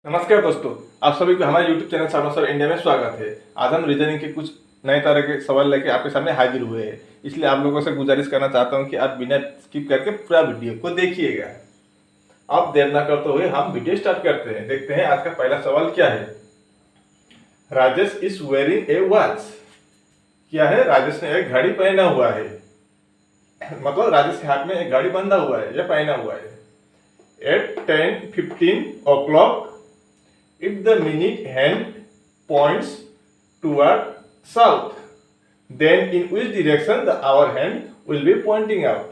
नमस्कार दोस्तों, आप सभी को हमारे YouTube चैनल सालों सर इंडिया में स्वागत है। आज हम रीजनिंग के कुछ नए तरह के सवाल लेके आपके सामने हाजिर हुए हैं। इसलिए आप लोगों से गुजारिश करना चाहता हूं कि आप बिना स्किप करके पूरा वीडियो को देखिएगा। अब देर न करते हुए हम वीडियो स्टार्ट करते हैं। देखते हैं आज का पहला सवाल क्या है। Rajesh is wearing A watch. क्या है? राजेश ने एक घड़ी पहना हुआ है। मतलब राजेश के हाथ में एक घड़ी बंधा हुआ है या पहना हुआ है। At 10:15 o'clock, if the minute hand points toward south, then in which direction the hour hand will be pointing out?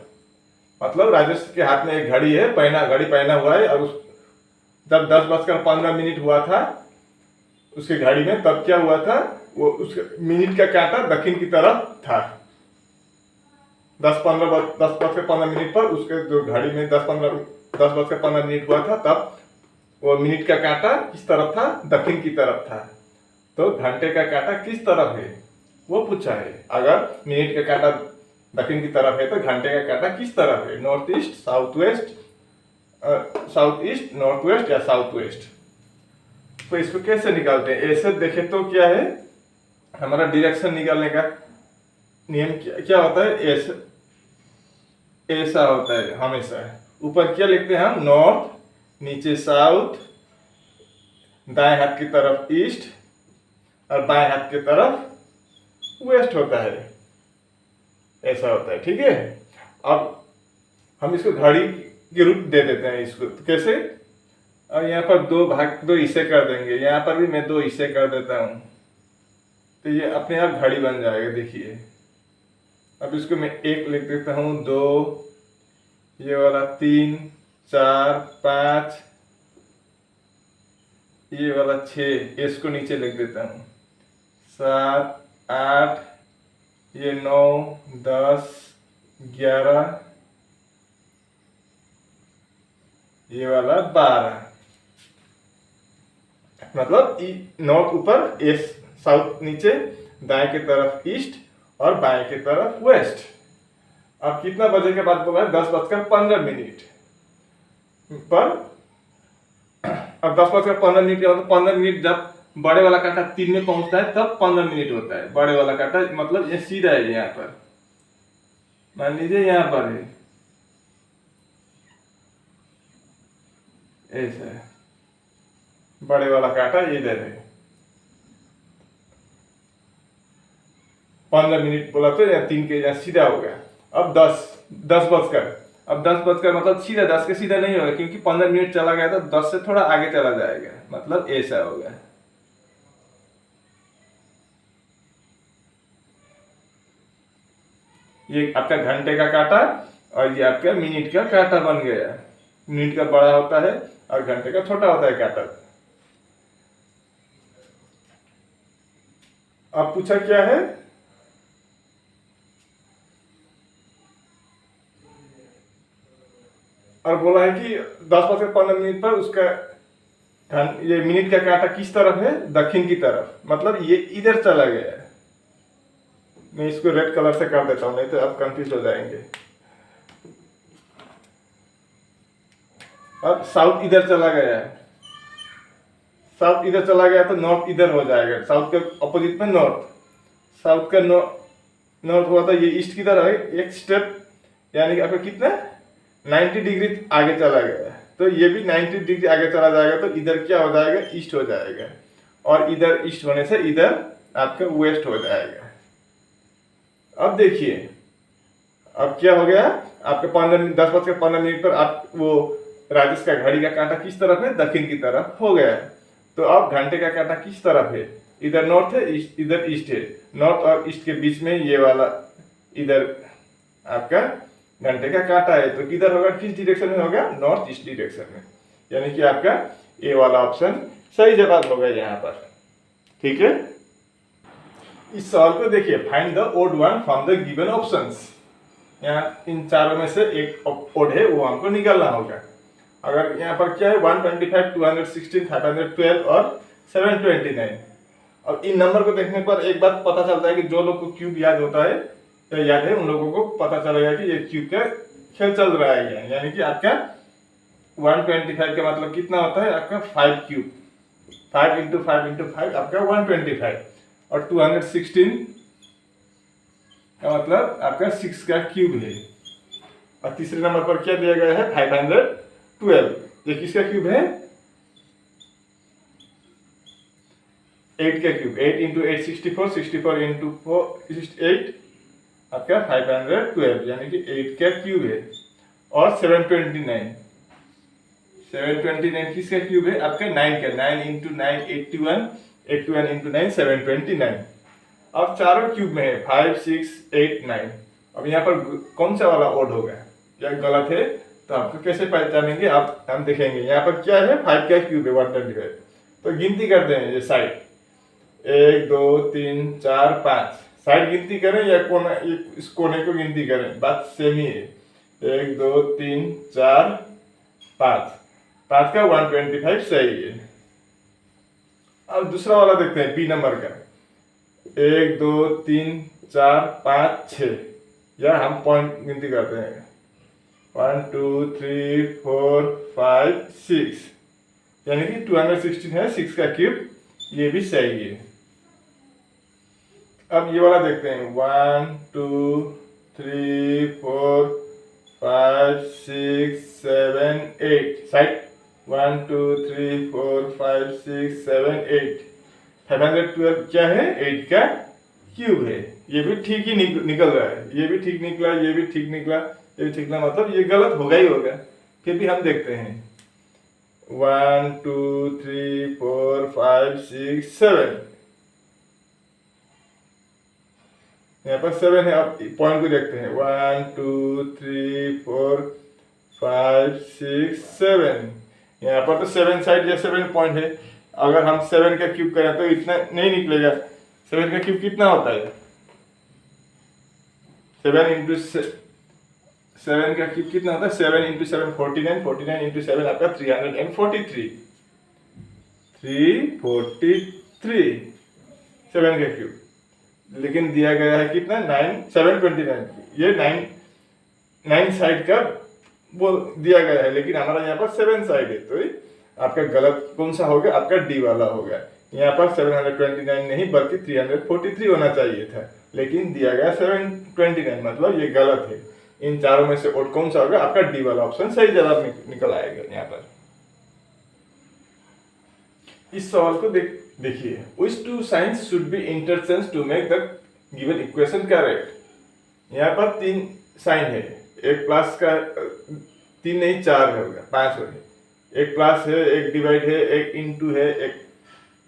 मतलब राजेश के हाथ में एक घड़ी है, घड़ी पहना हुआ है और जब 10:15 हुआ था उसके घड़ी में, तब क्या हुआ था? वो उसके मिनट का कांटा दक्षिण की तरफ था। 10:15 पर उसके जो घड़ी में 10:15 हुआ था, तब वो मिनट का कांटा किस तरफ था? दक्षिण की तरफ था। तो घंटे का कांटा किस तरफ है वो पूछा है। अगर मिनट का कांटा दक्षिण की तरफ है तो घंटे का कांटा किस तरफ है? North east, south west, south east, north west या साउथ वेस्ट। तो इसको कैसे निकालते हैं? ऐसे देखे तो क्या है, हमारा डायरेक्शन निकालने का नियम क्या होता है? ऐसा होता है हमेशा। ऊपर क्या लिखते हैं हम? नॉर्थ, नीचे साउथ, दाएं हाथ की तरफ ईस्ट और बाएं हाथ की तरफ वेस्ट होता है। ऐसा होता है, ठीक है। अब हम इसको घड़ी के रूप दे देते हैं इसको। तो कैसे? और यहाँ पर दो हिस्से कर देंगे। यहाँ पर भी मैं 2 हिस्से कर देता हूँ, तो ये अपने आप घड़ी बन जाएगा। देखिए, अब इसको मैं 1 लिख देता हूँ, 2, ये वाला 3, 4, 5, ये वाला 6, इसको नीचे लिख देता हूँ, 7, 8, ये 9, 10, 11, ये वाला 12। मतलब नॉर्थ ऊपर, साउथ नीचे, दाएं की तरफ ईस्ट और बाएं की तरफ वेस्ट। अब कितना बजे के बाद बोला है? 10:15 पर। अब 10:15 के बाद 15 मिनट जब बड़े वाला कांटा 3 में पहुंचता है तब 15 मिनट होता है। बड़े वाला कांटा मतलब ये सीधा है। यहाँ पर मान लीजिए यहाँ पर है, ऐसा है। बड़े वाला कांटा इधर है। 15 मिनट बोला तो यहाँ 3 के यहाँ सीधा हो गया। अब 10 बजकर, अब 10 बजकर मतलब सीधा 10 के सीधा नहीं होगा, क्योंकि 15 मिनट चला गया तो 10 से थोड़ा आगे चला जाएगा। मतलब ऐसा होगा। ये आपका घंटे का कांटा और ये आपका मिनट का कांटा बन गया। मिनट का बड़ा होता है और घंटे का छोटा होता है कांटा। अब पूछा क्या है? और बोला है कि 10:15 पर उसका ये मिनट का कांटा किस तरफ है? दक्षिण की तरफ। मतलब ये इधर चला गया है। मैं इसको रेड कलर से कर देता हूं, नहीं तो आप कंफ्यूज हो जाएंगे। अब साउथ इधर चला गया है। साउथ इधर चला गया तो नॉर्थ इधर हो जाएगा। साउथ के अपोजिट में नॉर्थ। साउथ का नॉर्थ हुआ तो ये ईस्ट की तरफ है। एक स्टेप यानी कि आपका कितना 90 डिग्री आगे चला गया, तो ये भी 90 डिग्री आगे चला जाएगा। तो इधर क्या हो जाएगा? ईस्ट हो जाएगा। और इधर ईस्ट होने से इधर आपका वेस्ट हो जाएगा। अब देखिए, अब क्या हो गया? आपके 10:15 पर आप वो राजेश का घड़ी का कांटा किस तरफ है? दक्षिण की तरफ हो गया। तो अब घंटे का कांटा किस तरफ है? इधर नॉर्थ है, इधर ईस्ट है। नॉर्थ और ईस्ट के बीच में ये वाला इधर आपका घंटे का कांटा है। तो किधर होगा? किस डायरेक्शन में होगा? नॉर्थ ईस्ट डायरेक्शन में। यानी कि आपका ए वाला ऑप्शन सही जवाब होगा यहाँ पर, ठीक है। इस सवाल को देखिए, find the odd one from the given options. यहाँ इन चारों में से एक ओड है, वो हमको निकालना होगा। अगर यहाँ पर क्या है? 125, 216, 512 और 729। अब इन नंबर को देखने पर एक बात पता चलता है कि जो लोग को क्यूब याद होता है या याद है, उन लोगों को पता चलेगा कि ये क्यूब का खेल चल रहा है। यानी कि आपका 125 का मतलब कितना होता है आपका 5 क्यूब, 5 इंटू 5 इंटू 5 आपका 125, और 216 का मतलब आपका 6 का क्यूब है। और तीसरे नंबर पर क्या दिया गया है 512, ये किसका क्यूब है 8 का क्यूब, 8 इंटू 8 64, 64 इंटू 4 8 आपका 512 यानी कि 8 का क्यूब है। और 729 किसका क्यूब है आपका 9 का, 9 इंटू 9 81, 81 इंटू 9 729। अब चारों क्यूब में है 5 6 8 9। अब यहाँ पर कौन सा वाला ओड होगा या गलत है तो आपको कैसे पहचानेंगे आप हम देखेंगे। यहाँ पर क्या है 5 का क्यूब है 125, तो गिनती करते हैं ये साइड 1 2 3 4 5, साइड गिनती करें या कोना, इस कोने को गिनती करें बात सेम ही है। 1 2 3 4 5, 5 का 125 सही है। अब दूसरा वाला देखते हैं बी नंबर का 1 2 3 4 5 6, या हम पॉइंट गिनती करते हैं 1 2 3 4 5 6, यानी कि 216 है 6 का क्यूब, ये भी सही है। अब ये वाला देखते हैं 1 2 3 4 5 6 7 8, साइड 1 2 3 4 5 6 7 8, 512 क्या है 8 का क्यूब है। ये भी ठीक ही निकल रहा है, ये भी ठीक निकला, ये भी ठीक निकला, ये भी ठीक निकला, मतलब ये गलत होगा ही होगा। फिर भी हम देखते हैं 1 2 3 4 5 6 7, यहाँ पर 7 है। अब पॉइंट को देखते हैं 1 2 3 4 5 6 7, यहाँ पर तो 7 साइड या 7 पॉइंट है। अगर हम 7 का क्यूब करें तो इतना नहीं निकलेगा। 7 का क्यूब कितना होता है 7 इंटू 7 का क्यूब कितना होता है 7 इंटू 7 49, 49 इंटू 7 आपका 343, 343 7 का क्यूब। लेकिन दिया गया है कितना 729, ये 9 साइड का वो दिया गया है, लेकिन हमारा यहाँ पर 7 साइड है, तो आपका गलत कौन सा होगा आपका डी वाला होगा। यहाँ पर 729 नहीं बल्कि 343 होना चाहिए था, लेकिन दिया गया 729, मतलब ये गलत है। इन चारों में से और कौन सा होगा आपका डी वाला ऑप्शन सही जवाब निकल आएगा। यहाँ पर इस सवाल को देखिए, which two signs should be interchanged to make the given equation correct। यहाँ पर 3 साइन है, एक प्लस का 3 नहीं 4 होगा 5 होगा, एक प्लस है, एक डिवाइड है, एक इनटू है, एक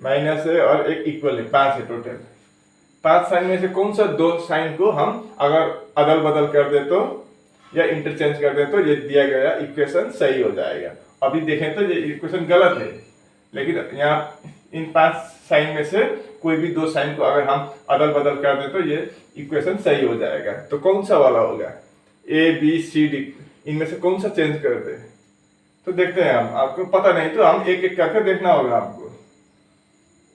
माइनस है और एक इक्वल है, 5 है टोटल। 5 साइन में से कौन सा 2 साइन को हम अगर अदल बदल कर दे तो या इंटरचेंज कर दे तो ये दिया गया इक्वेशन सही हो जाएगा। अभी देखें तो ये इक्वेशन गलत है, लेकिन यहाँ इन 5 साइन में से कोई भी 2 साइन को अगर हम अदल बदल कर दे तो ये इक्वेशन सही हो जाएगा। तो कौन सा वाला होगा ए बी सी डी, इनमें से कौन सा चेंज कर दे तो देखते हैं हम। आपको पता नहीं तो हम एक एक करके देखना होगा आपको।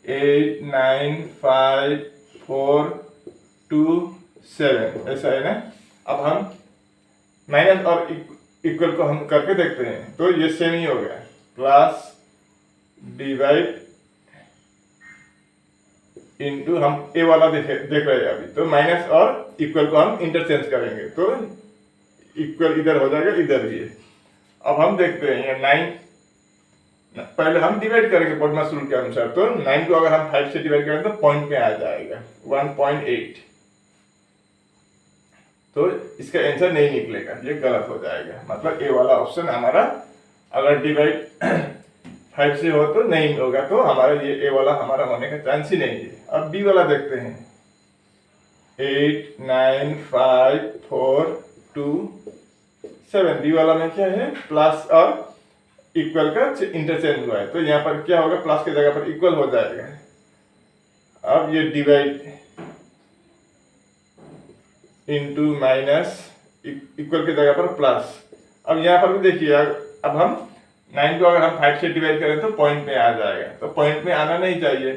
8 9 5 4 2 7 ऐसा है ना। अब हम माइनस और इक्वल को हम करके देखते हैं तो ये सेम ही हो गया, प्लस डिवाइड इनटू, हम ए वाला देख रहे हैं अभी, तो माइनस और इक्वल को हम इंटरचेंज करेंगे तो इक्वल इधर हो जाएगा, इधर भी है। अब हम देखते हैं 9, पहले हम डिवाइड करेंगे पढ़ना शुरू के अनुसार, तो 9 को अगर हम 5 से डिवाइड करें तो पॉइंट में आ जाएगा 1.8, तो इसका आंसर नहीं निकलेगा, ये गलत हो जाएगा। मतलब ए वाला ऑप्शन हमारा अगर डिवाइड 5 से हो तो नहीं होगा, तो हमारा ये ए वाला हमारा होने का चांस ही नहीं है। अब बी वाला देखते हैं 8 9 5 4 2 7, बी वाला में क्या है प्लस और इक्वल का इंटरचेंज हुआ है, तो यहाँ पर क्या होगा प्लस की जगह पर इक्वल हो जाएगा। अब ये डिवाइड इनटू माइनस इक्वल की जगह पर प्लस। अब यहाँ पर भी देखिए, अब हम 9 को अगर हम 5 से डिवाइड करें तो पॉइंट में आ जाएगा, तो पॉइंट में आना नहीं चाहिए,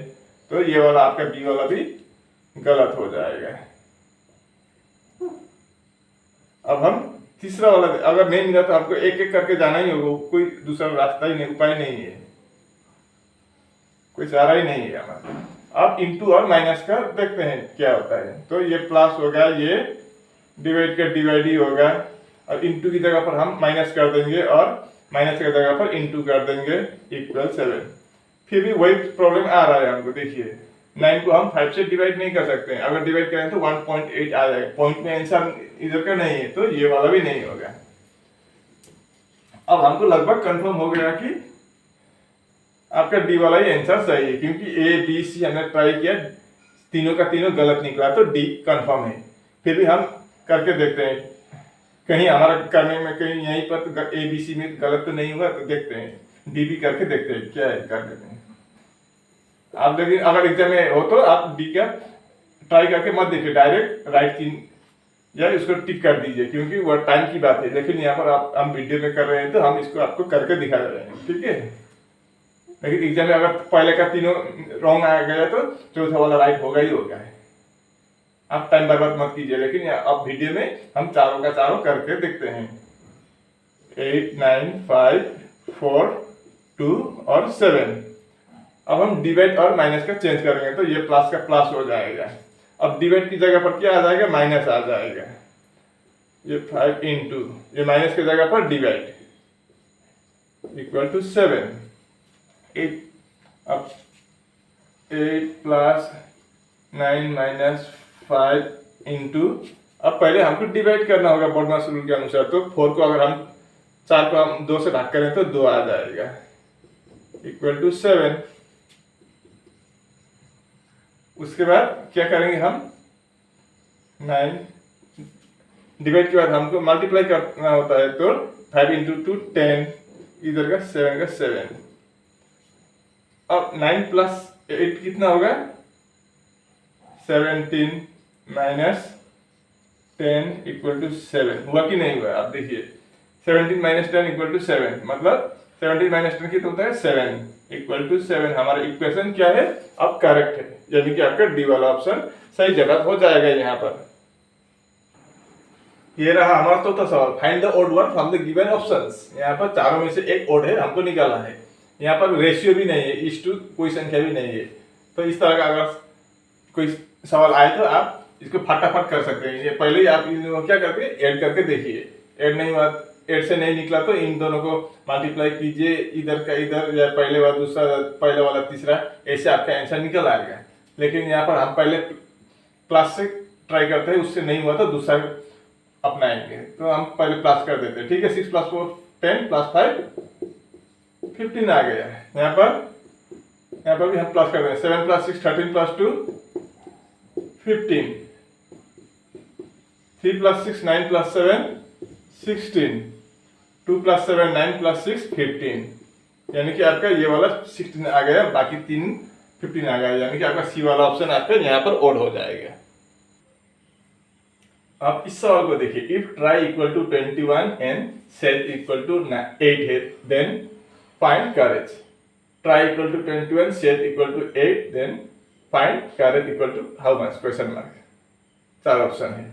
तो ये वाला आपका बी वाला भी गलत हो जाएगा। अब हम तीसरा वाला अगर नहीं मिला तो आपको एक एक करके जाना ही होगा, कोई दूसरा रास्ता ही नहीं, उपाय नहीं है, कोई चारा ही नहीं है हमारा। अब इंटू और माइनस का देखते हैं क्या होता है। तो ये प्लस होगा, ये डिवाइड का डिवाइड ही होगा, और इंटू की जगह पर हम माइनस कर देंगे और माइनस की जगह पर इंटू कर देंगे इक्वल 7। फिर भी वही प्रॉब्लम आ रहा है हमको। देखिए 9 को हम 5 से डिवाइड नहीं कर सकते हैं, अगर डिवाइड करें तो 1.8 आ जाएगा, पॉइंट में आंसर इधर का नहीं है, तो ये वाला भी नहीं होगा। अब हमको लगभग कंफर्म हो गया कि आपका डी वाला ही आंसर सही है, क्योंकि ए बी सी हमने ट्राई किया, तीनों का तीनों गलत निकला, तो डी कंफर्म है। फिर भी हम करके देखते हैं, कहीं हमारा करने में कहीं यहीं पर ए बी सी में गलत तो नहीं हुआ, तो देखते हैं डी भी करके देखते हैं क्या है कर देते हैं। आप लेकिन अगर एग्जाम में हो तो आप डी का ट्राई करके मत देखिए, डायरेक्ट राइट की या इसको टिक कर दीजिए, क्योंकि वह टाइम की बात है। लेकिन यहाँ पर आप हम वीडियो में कर रहे हैं तो हम इसको आपको करके दिखा रहे हैं, ठीक है। लेकिन एग्जाम में अगर पहले का तीनों रॉन्ग आ गया तो चौथा वाला राइट होगा ही होगा है। आप टाइम बर्बाद मत कीजिए, लेकिन अब वीडियो में हम चारों का चारों करके देखते हैं। 8 9 5 4 2 और 7। अब हम डिवाइड और माइनस का चेंज करेंगे, तो ये प्लस का प्लस हो जाएगा। अब डिवाइड की जगह पर क्या आ जाएगा, माइनस आ जाएगा। ये 5 इंटू ये माइनस की जगह पर डिवाइड इक्वल टू 7। 8 अब 8 प्लस 9 माइनस 5 इंटू, अब पहले हमको डिवाइड करना होगा बोडमास रूल के अनुसार। तो 4 को अगर हम 4 को हम 2 से भाग करें तो 2 आ जाएगा इक्वल टू 7। उसके बाद क्या करेंगे हम, 9 डिवाइड के बाद हमको मल्टीप्लाई करना होता है, तो 5 इंटू 2 10, इधर का 7 का 7। अब 9 प्लस 8 कितना होगा, 17 माइनस 10 इक्वल टू 7। हुआ कि नहीं हुआ, आप देखिए 17 माइनस 10 इक्वल टू 7, मतलब 17 माइनस 10 कितना होता है 7 इक्वल टू 7। हमारा इक्वेशन क्या है, अब करेक्ट है, यानी कि आपका डी वाला ऑप्शन सही जगह हो जाएगा। यहाँ पर ये रहा हमारा चौथा सवाल, find the odd one from the given options. यहाँ पर चारों में से एक ओड है, हमको निकालना है। यहाँ पर रेशियो भी नहीं है, इस टू कोई संख्या भी नहीं है। तो इस तरह का अगर कोई सवाल आए तो आप इसको फटाफट कर सकते हैं। ये पहले ही आप क्या करते हैं, ऐड करके देखिए, ऐड नहीं हुआ, ऐड से नहीं निकला तो इन दोनों को मल्टीप्लाई कीजिए, इधर का इधर या पहले वाला दूसरा, पहले वाला तीसरा, ऐसे आपका आंसर निकल आएगा। लेकिन यहाँ पर हम पहले प्लस से ट्राई करते हैं, उससे नहीं हुआ तो दूसरा अपनाएंगे। तो हम पहले प्लस कर देते हैं, ठीक है। 6 + 4 10 + 5 15 आ गया। यहाँ पर भी हम प्लस कर देंगे, 7 + 6 13 + 2 15, 3 + 6 9 + 7 16, 2 + 7 9 + 6 15, यानी कि आपका ये वाला 16 आ गया, बाकी 3 15 आ गया, यानी कि आपका सी वाला ऑप्शन आपका यहाँ पर ओड हो जाएगा। आप इस सवाल को देखिए, if try equal to 21 and set equal to 8 है, then find courage. Try equal to 21, set equal to 8, then find courage equal to how much, question mark. 4 option है।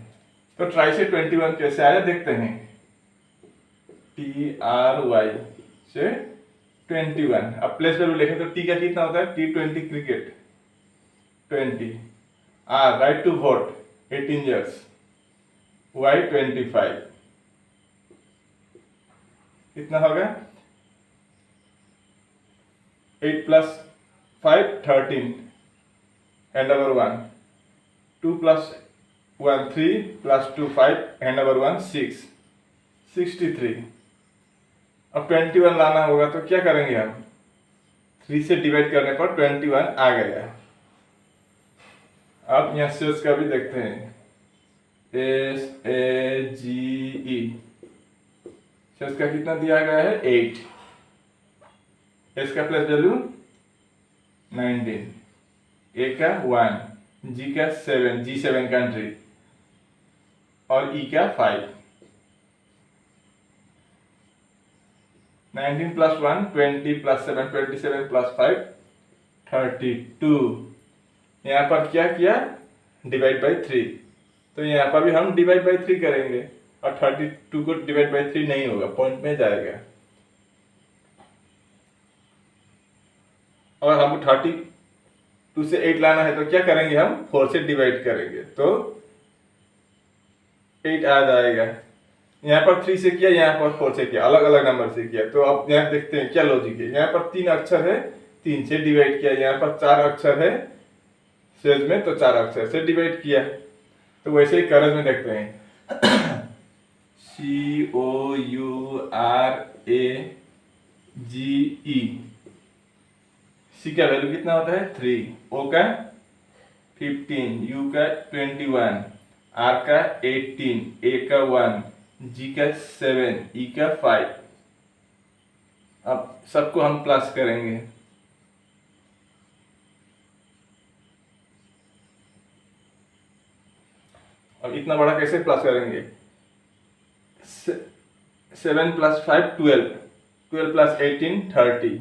तो ट्राई से 21 कैसे आया देखते हैं। TRY से 21, अब प्लेस वैल्यू लिखें तो T का कितना होता है, T20 cricket 20, R right to vote 18 years, Y 25, कितना होगा 8 + 5 13, हैंड ओवर 1, 2 + 1 3 + 2 5, हैंड ओवर 1 6, 63। अब 21 लाना होगा तो क्या करेंगे हम, 3 से डिवाइड करने पर 21 आ गया। अब यहाँ शेष का भी देखते हैं, SAGE, शेष का कितना दिया गया है 8, एस का प्लेस वैल्यू 19, ए का 1, जी का 7, G7 कंट्री, और ई का 5। 19 + 1 20 + 7 27 + 5 32। यहाँ पर क्या किया, डिवाइड बाई 3, तो यहाँ पर भी हम डिवाइड बाई 3 करेंगे। और 32 को डिवाइड बाई 3 नहीं होगा, पॉइंट में जाएगा। और हमको 32 से 8 लाना है तो क्या करेंगे, हम 4 से डिवाइड करेंगे तो 8 आ जाएगा। यहाँ पर 3 से किया, यहाँ पर 4 से किया, अलग अलग नंबर से किया। तो अब यहाँ देखते हैं क्या लॉजिक है। यहाँ पर 3 अक्षर है, 3 से डिवाइड किया। यहाँ पर 4 अक्षर है सेज में, तो 4 अक्षर से डिवाइड किया। तो वैसे ही करज में देखते हैं COURAGE। सी का वैल्यू कितना होता है 3, ओ का 15, यू का 21, आर का 18, ए का 1, जी का 7, ई का 5। अब सबको हम प्लस करेंगे। अब इतना बड़ा कैसे प्लस करेंगे, 7 + 5 12, 12 + 18 30।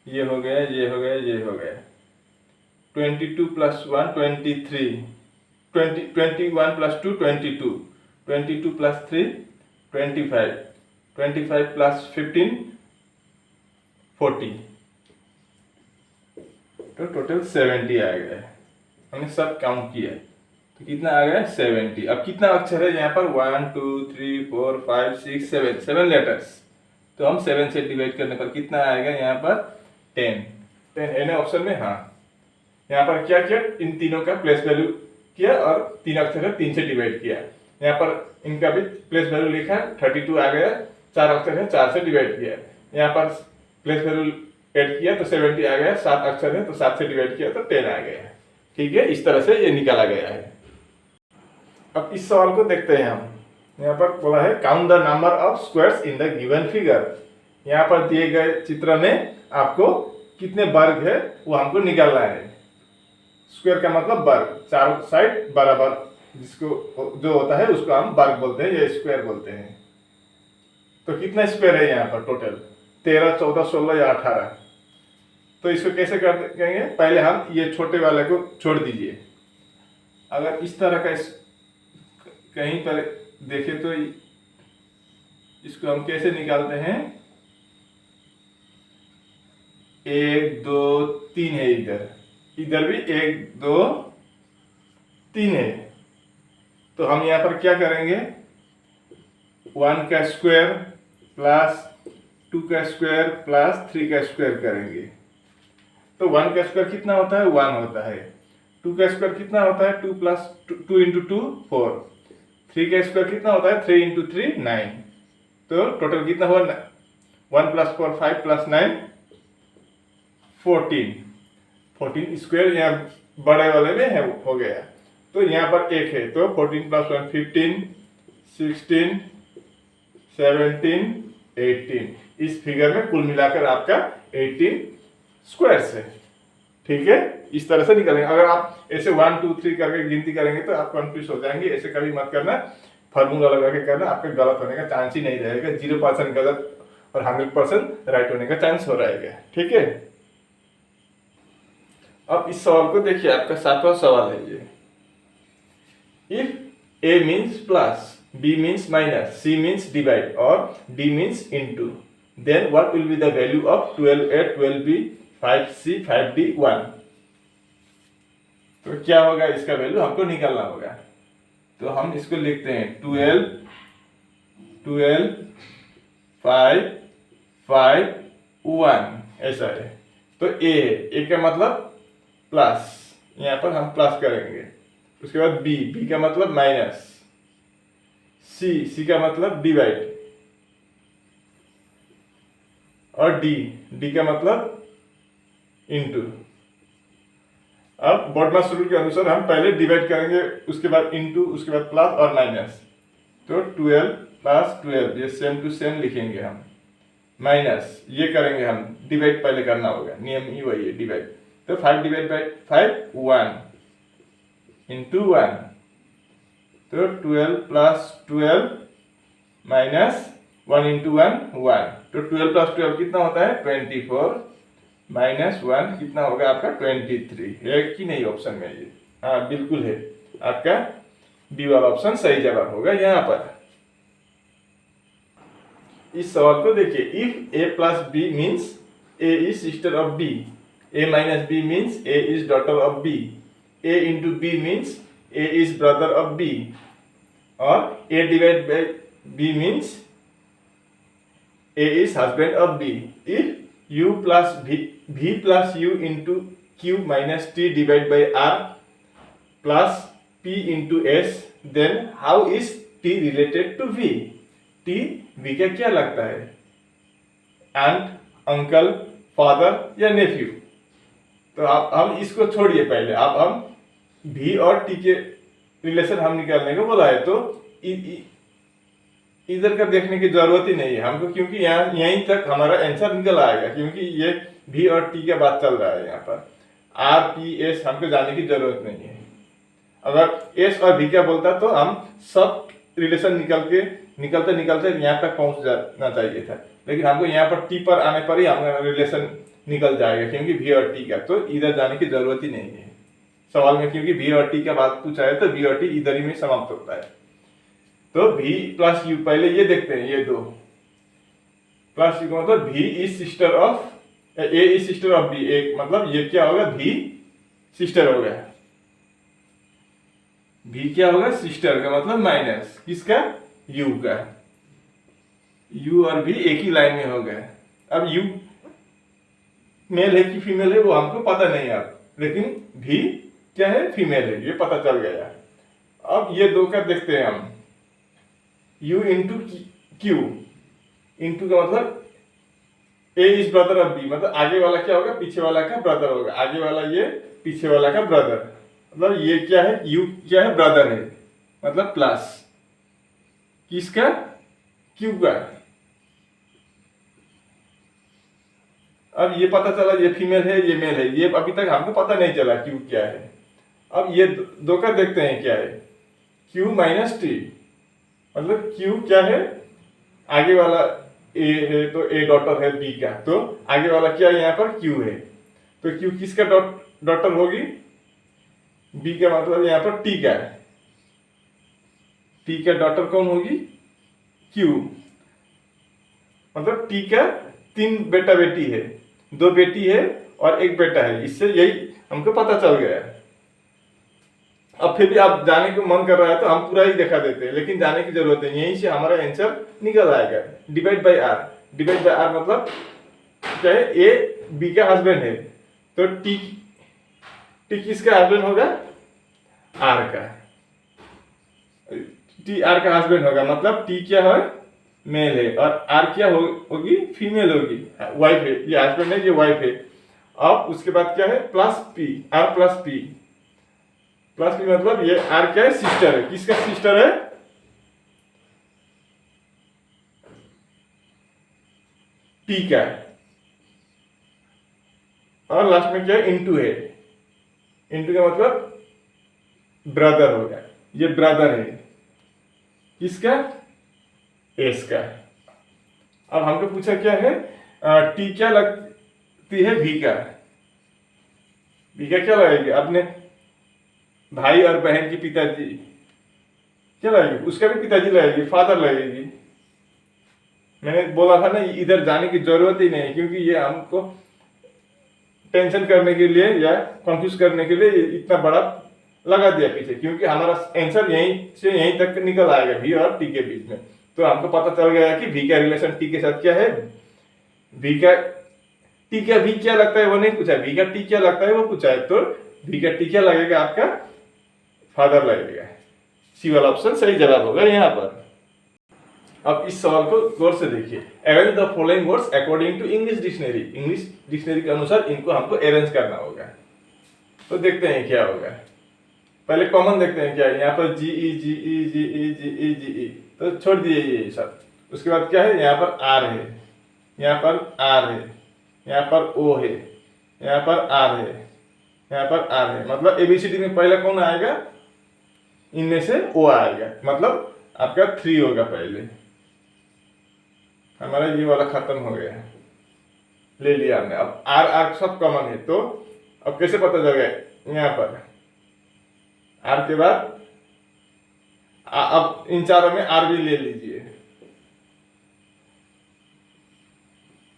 ये हो गया, ये हो गया, ये हो गया। 22 + 1 23, 21 + 2 22, 22 + 3 25, 25 + 15 40। तो टोटल 70 आ गया। हमने सब काउंट किया तो कितना आ गया 70। अब कितना अक्षर है यहाँ पर 1 2 3 4 5 6 7, 7 लेटर्स। तो हम 7 से डिवाइड करने पर कितना आएगा यहाँ पर 10 है ना ऑप्शन में। हाँ, यहाँ पर क्या किया, इन तीनों का प्लेस वैल्यू किया और 3 अक्षर है 3 से डिवाइड किया। यहाँ पर इनका भी प्लेस वैल्यू लिखा, 32 आ गया, 4 अक्षर है 4 से डिवाइड किया। यहाँ पर प्लेस वैल्यू ऐड किया तो 70 आ गया, 7 अक्षर है तो 7 से डिवाइड किया तो 10 आ गया। ठीक है, इस तरह से ये निकाला गया है। अब इस सवाल को देखते हैं हम। यहाँ पर बोला है count the number of squares in the given figure. यहाँ पर दिए गए चित्र में आपको कितने वर्ग है वो हमको निकालना है। स्क्वायर का मतलब वर्ग, चारों साइड बराबर जिसको जो होता है उसको हम वर्ग बोलते हैं या स्क्वायर बोलते हैं। तो कितना स्क्वायर है यहाँ पर टोटल 13 14 16 या 18। तो इसको कैसे करेंगे, पहले हम ये छोटे वाले को छोड़ दीजिए। अगर इस तरह का कहीं पर देखें तो इसको हम कैसे निकालते हैं, 1 2 3 है, इधर भी 1 2 3 है। तो हम यहाँ पर क्या करेंगे, 1 का स्क्वायर प्लस 2 का स्क्वायर प्लस 3 का स्क्वायर करेंगे। तो 1 का स्क्वायर कितना होता है 1 होता है। 2 का स्क्वायर कितना होता है 2 + 2 × 2 4। 3 का स्क्वायर कितना होता है 3 × 3 9। तो टोटल कितना हुआ 1 + 4 5 + 9 14। 14 स्क्वायर यहाँ बड़े वाले में है हो गया। तो यहाँ पर 1 है तो 14 + 1 15 16 17 18। इस फिगर में कुल मिलाकर आपका 18 स्क्वायर्स है। ठीक है, इस तरह से निकालेंगे। अगर आप ऐसे 1 2 3 करके गिनती करेंगे तो आप कंफ्यूज हो जाएंगे। ऐसे कभी मत करना, फार्मूला लगा के करना, आपके गलत होने का चांस ही नहीं रहेगा। 0% गलत और 100% राइट होने का चांस हो रहेगा। ठीक है, अब इस सवाल को देखिए, आपका 7वां सवाल है ये। If A means plus, B means minus, C means divide और D means into, then what will be the value of 12A, 12B, 5C, 5D, 1? तो क्या होगा, इसका वैल्यू हमको निकालना होगा। तो हम इसको लिखते हैं 12 12 5 5 1 ऐसा है। तो A का मतलब प्लस, यहाँ पर हम प्लस करेंगे। उसके बाद B का मतलब माइनस, C का मतलब डिवाइड और D का मतलब इनटू। अब बॉडमास रूल के अनुसार हम पहले डिवाइड करेंगे, उसके बाद इनटू, उसके बाद प्लस और माइनस। तो 12 + 12 ये सेम टू सेम लिखेंगे हम, माइनस ये करेंगे हम, डिवाइड पहले करना होगा, नियम ही वही है डिवाइड। तो 5 / 5 1 into 1। तो 12 + 12 माइनस 1 into 1 1। तो 12 + 12 कितना होता है 24 माइनस 1 कितना होगा आपका 23। है कि नहीं ऑप्शन में ये? हाँ बिल्कुल है आपका बी वाला ऑप्शन सही जवाब होगा यहाँ पर। इस सवाल को देखिए, if A plus B means A is sister of B, A minus B means A is daughter of B, A into B means A is brother of B, और A divide by B means A is husband of B. If U plus v plus U into Q minus T divide by R plus p into S, then how is t related to v? t v का क्या लगता है? Aunt, uncle, father या नेफ्यू? तो आप हम इसको छोड़िए पहले, अब हम v और t के रिलेशन हम निकालने को बोला है, तो इधर का देखने की जरूरत ही नहीं है हमको, क्योंकि यहाँ यहीं तक हमारा आंसर निकल आएगा, क्योंकि ये v और t का बात चल रहा है। यहाँ पर r p s हमको जाने की जरूरत नहीं है। अगर s और v का बोलता तो हम सब रिलेशन निकलते निकलते यहाँ तक पहुंच जाना चाहिए था, लेकिन हमको यहाँ पर t पर आने पर ही हमारा रिलेशन निकल जाएगा, क्योंकि v और t का, तो इधर जाने की जरूरत ही नहीं है सवाल में, क्योंकि v और t का बात पूछा है तो v और t इधर ही में समाप्त होता है। तो v प्लस यू, पहले ये देखते हैं, ये दो प्लस यू का मतलब v is sister of A is sister of B, एक मतलब ये क्या होगा, v सिस्टर हो गया। v क्या होगा, सिस्टर का मतलब माइनस किसका, u का। u और v एक ही लाइन में हो गए। अब u मेल है कि फीमेल है वो हमको पता नहीं है, लेकिन v क्या है, फीमेल है, ये पता चल गया। अब ये दो का देखते हैं हम, u इंटू क्यू, इंटू का मतलब ए इज ब्रदर ऑफ बी, मतलब आगे वाला क्या होगा, पीछे वाला का ब्रदर होगा, आगे वाला ये, पीछे वाला का ब्रदर, मतलब ये क्या है, u क्या है, ब्रदर है, मतलब प्लस किसका, q का। अब ये पता चला ये फीमेल है ये मेल है, ये अभी तक हमको पता नहीं चला q क्या है। अब ये दो का देखते हैं क्या है, q माइनस टी, मतलब q क्या है, आगे वाला a है तो a डॉटर है b का, तो आगे वाला क्या है, यहाँ पर q है, तो q किसका डॉटर होगी, b का, मतलब यहाँ पर t का है, t का डॉटर कौन होगी, q, मतलब t का 3 बेटा बेटी है, 2 बेटी है और 1 बेटा है, इससे यही हमको पता चल गया। अब फिर भी आप जाने को मन कर रहा है तो हम पूरा ही दिखा देते हैं, लेकिन जाने की जरूरत है, यहीं से हमारा आंसर निकल आएगा। Divide by R, divide by R मतलब क्या है, ए बी का हस्बैंड है, तो टी किसका हस्बैंड होगा, आर का, टी आर का हस्बैंड होगा, मतलब टी क्या है, मेल है, और आर क्या होगी, फीमेल होगी, वाइफ है, ये हस्बैंड है ये वाइफ है। अब उसके बाद क्या है, plus P, R plus P, plus P मतलब ये आर क्या है, सिस्टर है, किसका सिस्टर है, टी का है, और लास्ट में क्या है, इनटू है, इनटू का मतलब ब्रदर होगा, ये ब्रदर है किसका, एस का। अब हमको पूछा क्या है, टी क्या लगती है, भी का, भी का क्या लगेगी, अपने भाई और बहन की पिताजी क्या लगेगी, उसका भी पिताजी लगेगी, फादर लगेगी। मैंने बोला था ना इधर जाने की जरूरत ही नहीं, क्योंकि ये हमको टेंशन करने के लिए या कंफ्यूज करने के लिए इतना बड़ा लगा दिया पीछे, क्योंकि हमारा आंसर यहीं से यहीं तक निकल आएगा, भी और टी के बीच में। तो हमको पता चल गया कि भी का रिलेशन टी के साथ क्या है, भी का टी का भी क्या लगता है वो नहीं पूछा, भी का टी क्या लगता है वो पूछा है, तो भी का टी क्या लगेगा, आपका फादर लगेगा। सी वाला ऑप्शन सही जवाब होगा यहाँ पर। अब इस सवाल को गौर से देखिए, arrange the following words according to English dictionary, English dictionary के अनुसार इनको हमको अरेंज करना होगा। तो देखते हैं क्या होगा, पहले कॉमन देखते हैं क्या है, यहाँ पर जी ई जी ई जी ई जी ई जी ई, तो छोड़ दिए ये सब। उसके बाद क्या है, यहाँ पर आर है, यहाँ पर आर है, यहाँ पर ओ है, यहाँ पर आर है, यहाँ पर आर है, मतलब एबीसीडी में पहले कौन आएगा, इनमें से ओ आएगा, मतलब आपका 3 होगा। पहले हमारा ये वाला खत्म हो गया, ले लिया हमने। अब आर आर सब कॉमन है, तो अब कैसे पता चल गया, यहाँ पर आर के बाद अब इन चारों में आर भी ले लीजिए,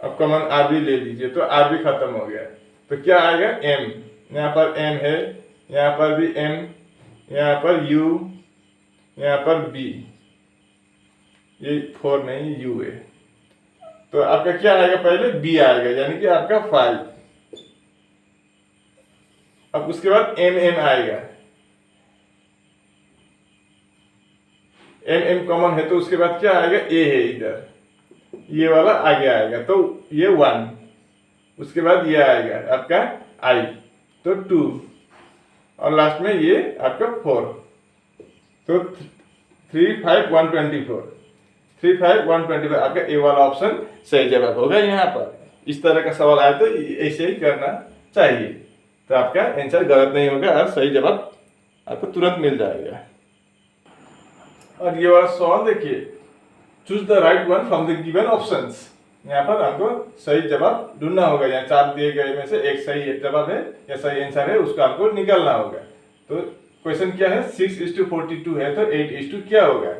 अब कॉमन आर भी ले लीजिए, तो आर भी खत्म हो गया। तो क्या आएगा, एम, यहाँ पर एम है, यहाँ पर भी एम, यहाँ पर यू, यहाँ पर बी, ये 4 नहीं यू है। तो आपका क्या आएगा, पहले बी आएगा यानी कि आपका 5। अब उसके बाद एम एम आएगा, एम एम कॉमन है, तो उसके बाद क्या आएगा, ए है इधर, ये वाला आगे आएगा, तो ये 1, उसके बाद ये आएगा आपका आई, तो 2, और लास्ट में ये आपका 4, तो 3 5 124, 3 5 125 आपका ए वाला ऑप्शन सही जवाब होगा। यहाँ पर इस तरह का सवाल आया तो ऐसे ही करना चाहिए, तो आपका आंसर गलत नहीं होगा और सही जवाब आपको तुरंत मिल जाएगा। और ये वाला सवाल देखिए, choose the right one from the given options. यहाँ पर हमको सही जवाब ढूंढना होगा, यहाँ 4 दिए गए में से एक सही जवाब है या सही आंसर है, उसका हमको निकालना होगा। तो क्वेश्चन क्या है, 6:42 है, तो 8 क्या होगा।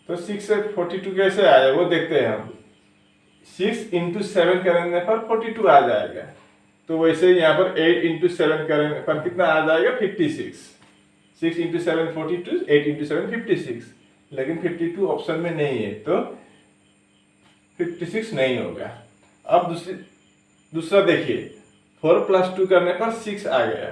तो 6 से 42 कैसे आया वो देखते हैं हम। 6 × 7 करने पर 42 आ जाएगा, तो वैसे यहाँ पर 8 × 7 करने पर कितना आ जाएगा, 56। 6 × 7 42, 8 × 7 56, लेकिन 52 ऑप्शन में नहीं है, तो 56 नहीं होगा। अब दूसरा देखिए, 4 + 2 करने पर 6 आ गया,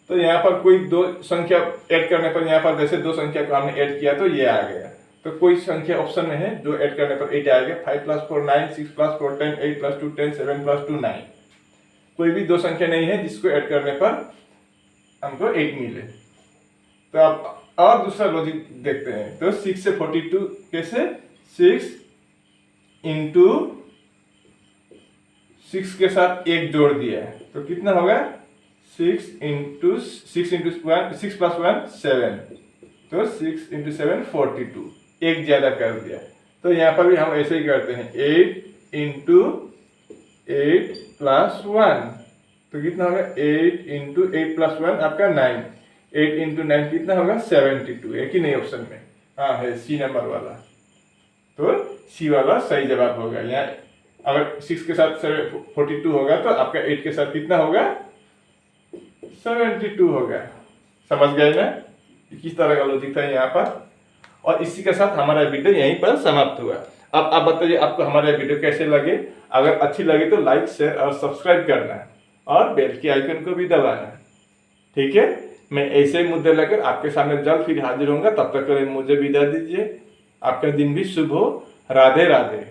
तो यहाँ पर कोई दो संख्या ऐड करने पर, यहाँ पर जैसे दो संख्या को हमने ऐड किया तो ये आ गया, तो कोई संख्या ऑप्शन में है जो ऐड करने पर 8 आएगा। 5 + 4 9, 6 + 4 10, 8 + 2 10, 7 + 2 9, कोई भी दो संख्या नहीं है जिसको ऐड करने पर हमको 8 मिले। तो अब और दूसरा लॉजिक देखते हैं, तो 6 से 42 कैसे, 6 × 6 के साथ 1 जोड़ दिया है, तो कितना होगा, 6 × 6 + 1 7, तो 6 × 7 42, एक ज्यादा कर दिया। तो यहाँ पर भी हम ऐसे ही करते हैं, 8 × 8 + 1, तो कितना होगा, 8 × 8 + 1 आपका 9, 8 × 9 कितना होगा, 72, एक ही नहीं ऑप्शन में, हाँ है सी नंबर वाला, तो सी वाला सही जवाब होगा। यहाँ अगर 6 के साथ 42 होगा तो आपका 8 के साथ कितना होगा, 72 होगा। समझ गए ना किस तरह का लॉजिक था यहाँ पर। और इसी के साथ हमारा वीडियो यहीं पर समाप्त हुआ। अब आप बताइए आपको हमारा वीडियो कैसे लगे। अगर अच्छी लगे तो लाइक, शेयर और सब्सक्राइब करना और बेल के आइकन को भी दबाना। ठीक है, मैं ऐसे ही मुद्दे लेकर आपके सामने जल्द फिर हाजिर होऊंगा। तब तक के लिए मुझे विदा दीजिए। आपका दिन भी शुभ हो। राधे राधे।